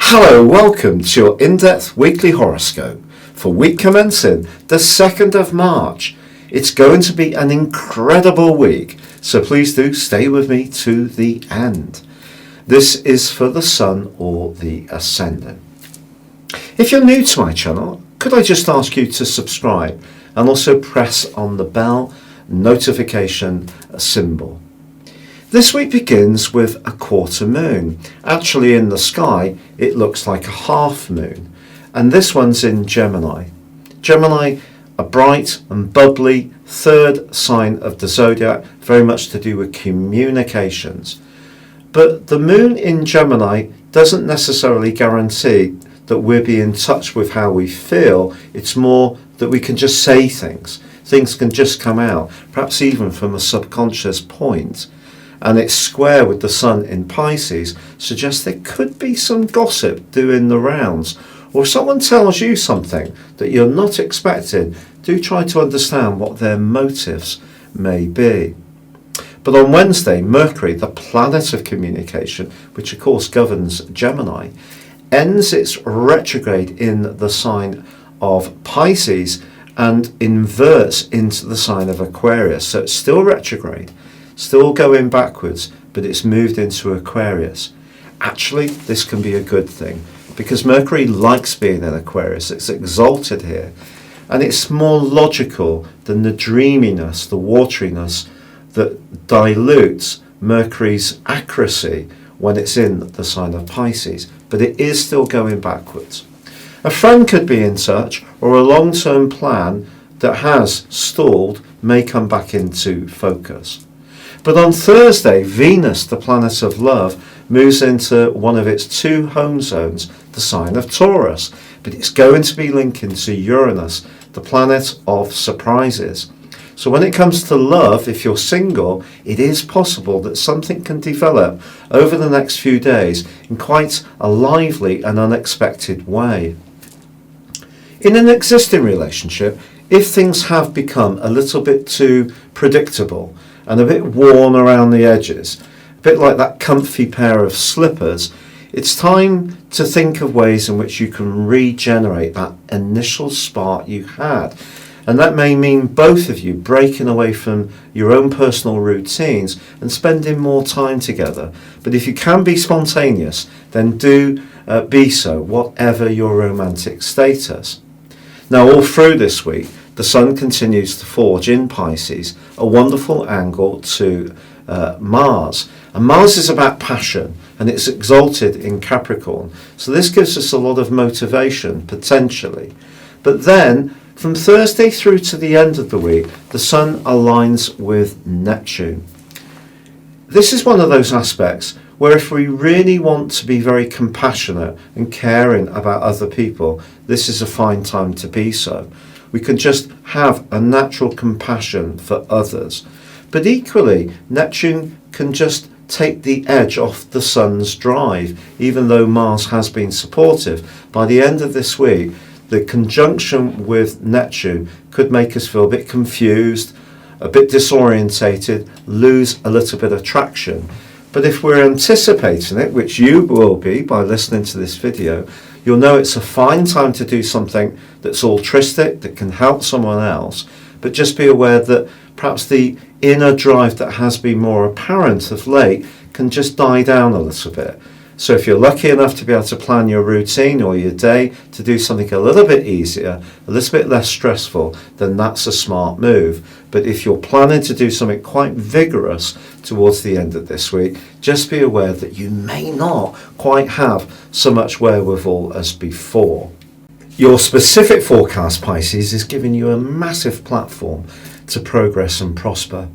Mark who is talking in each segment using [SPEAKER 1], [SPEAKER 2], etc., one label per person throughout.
[SPEAKER 1] Hello, welcome to your in-depth weekly horoscope for week commencing the 2nd of March. It's going to be an incredible week, so please do stay with me to the end. This is for the Sun or the Ascendant. If you're new to my channel, could I just ask you to subscribe and also press on the bell notification symbol. This week begins with a quarter moon. Actually in the sky it looks like a half moon, and this one's in Gemini. Gemini, a bright and bubbly third sign of the Zodiac, very much to do with communications. But the moon in Gemini doesn't necessarily guarantee that we'll be in touch with how we feel. It's more that we can just say things. Things can just come out, perhaps even from a subconscious point. And it's square with the Sun in Pisces, suggests there could be some gossip doing the rounds. Or if someone tells you something that you're not expecting, do try to understand what their motives may be. But on Wednesday, Mercury, the planet of communication, which of course governs Gemini, ends its retrograde in the sign of Pisces and inverts into the sign of Aquarius. So it's still retrograde, still going backwards, but it's moved into Aquarius. Actually, this can be a good thing because Mercury likes being in Aquarius. It's exalted here, and it's more logical than the dreaminess, the wateriness that dilutes Mercury's accuracy when it's in the sign of Pisces. But it is still going backwards. A friend could be in touch, or a long-term plan that has stalled may come back into focus. But on Thursday, Venus, the planet of love, moves into one of its two home zones, the sign of Taurus. But it's going to be linking to Uranus, the planet of surprises. So when it comes to love, if you're single, it is possible that something can develop over the next few days in quite a lively and unexpected way. In an existing relationship, if things have become a little bit too predictable and a bit worn around the edges, a bit like that comfy pair of slippers, it's time to think of ways in which you can regenerate that initial spark you had. And that may mean both of you breaking away from your own personal routines and spending more time together. But if you can be spontaneous, then do be so, whatever your romantic status. Now, all through this week, the Sun continues to forge in Pisces a wonderful angle to Mars. And Mars is about passion, and it's exalted in Capricorn. So this gives us a lot of motivation, potentially. But then, from Thursday through to the end of the week, the Sun aligns with Neptune. This is one of those aspects where if we really want to be very compassionate and caring about other people, this is a fine time to be so. We can just have a natural compassion for others. But equally, Neptune can just take the edge off the Sun's drive, even though Mars has been supportive. By the end of this week, the conjunction with Neptune could make us feel a bit confused, a bit disorientated, lose a little bit of traction. But if we're anticipating it, which you will be by listening to this video, you'll know it's a fine time to do something that's altruistic, that can help someone else. But just be aware that perhaps the inner drive that has been more apparent of late can just die down a little bit. So if you're lucky enough to be able to plan your routine or your day to do something a little bit easier, a little bit less stressful, then that's a smart move. But if you're planning to do something quite vigorous towards the end of this week, just be aware that you may not quite have so much wherewithal as before. Your specific forecast, Pisces, is giving you a massive platform to progress and prosper.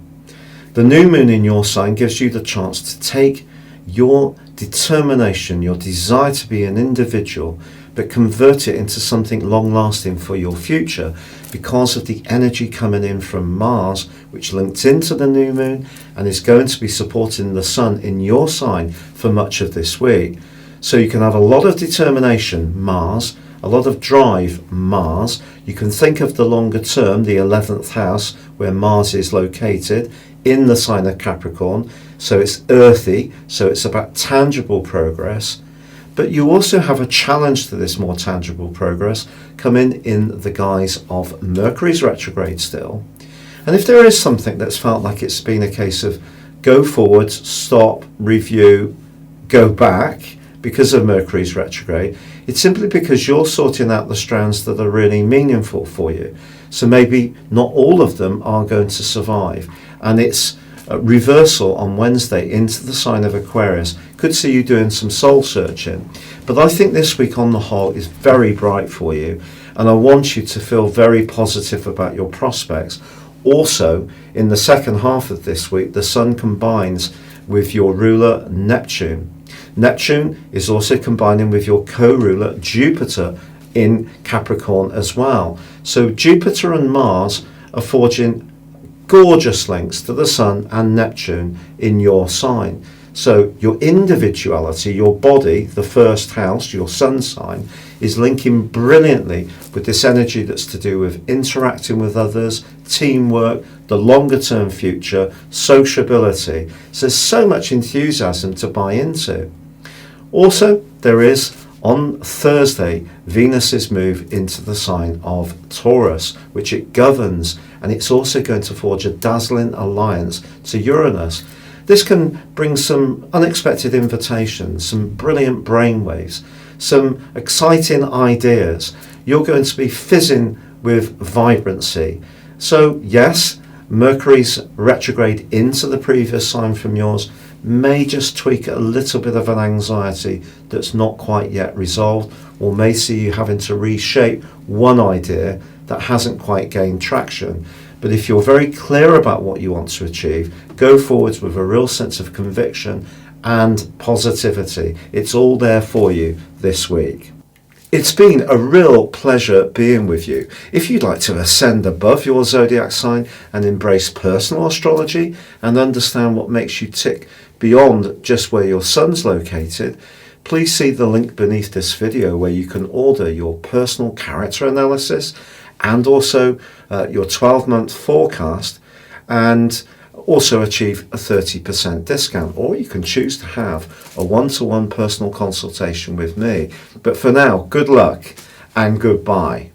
[SPEAKER 1] The new moon in your sign gives you the chance to take your determination, your desire to be an individual, but convert it into something long-lasting for your future because of the energy coming in from Mars, which links into the new moon and is going to be supporting the Sun in your sign for much of this week. So you can have a lot of determination, Mars, a lot of drive, Mars. You can think of the longer term, the 11th house, where Mars is located, in the sign of Capricorn. So it's earthy, so it's about tangible progress. But you also have a challenge to this more tangible progress coming in the guise of Mercury's retrograde still. And if there is something that's felt like it's been a case of go forwards, stop, review, go back because of Mercury's retrograde, it's simply because you're sorting out the strands that are really meaningful for you. So maybe not all of them are going to survive. And it's a reversal on Wednesday into the sign of Aquarius could see you doing some soul searching. But I think this week on the whole is very bright for you, and I want you to feel very positive about your prospects. Also, in the second half of this week, the Sun combines with your ruler Neptune. Neptune is also combining with your co-ruler Jupiter in Capricorn as well. So Jupiter and Mars are forging gorgeous links to the Sun and Neptune in your sign. So your individuality, your body, the first house, your Sun sign, is linking brilliantly with this energy that's to do with interacting with others, teamwork, the longer term future, sociability. So there's so much enthusiasm to buy into. Also, there is on Thursday, Venus's move into the sign of Taurus, which it governs, and it's also going to forge a dazzling alliance to Uranus. This can bring some unexpected invitations, some brilliant brainwaves, some exciting ideas. You're going to be fizzing with vibrancy. So yes, Mercury's retrograde into the previous sign from yours may just tweak a little bit of an anxiety that's not quite yet resolved, or may see you having to reshape one idea that hasn't quite gained traction. But if you're very clear about what you want to achieve, go forwards with a real sense of conviction and positivity. It's all there for you this week. It's been a real pleasure being with you. If you'd like to ascend above your zodiac sign and embrace personal astrology and understand what makes you tick beyond just where your sun's located, please see the link beneath this video where you can order your personal character analysis and also your 12-month forecast, and also achieve a 30% discount, or you can choose to have a one-to-one personal consultation with me. But for now, good luck and goodbye.